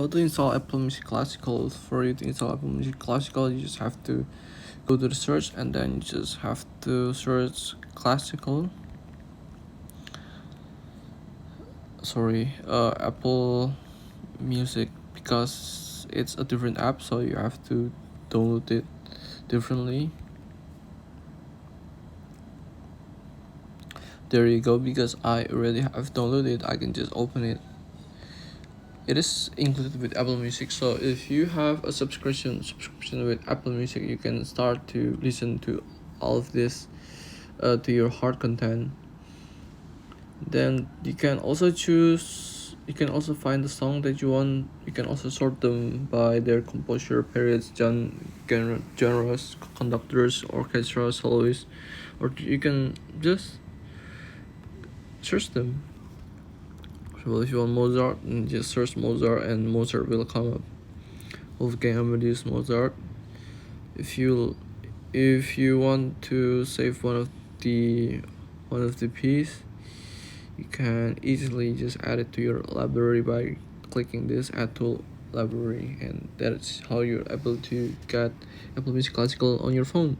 how to install Apple Music Classical. For you to install Apple Music Classical, you just have to go to the search and then you just have to search classical. Apple Music, because it's a different app, so you have to download it differently. There you go. Because I already have downloaded, I can just open it. It is included with Apple Music, so if you have a subscription with Apple Music, you can start to listen to all of this to your heart content. Then you can also find the song that you want. You can also sort them by their composure, periods, genres, conductors, orchestra, soloists, or you can just search them. So if you want Mozart, just search Mozart and Mozart will come up. Wolfgang Amadeus Mozart. If you want to save one of the piece, you can easily just add it to your library by clicking this add to library, and that's how you're able to get Apple Music Classical on your phone.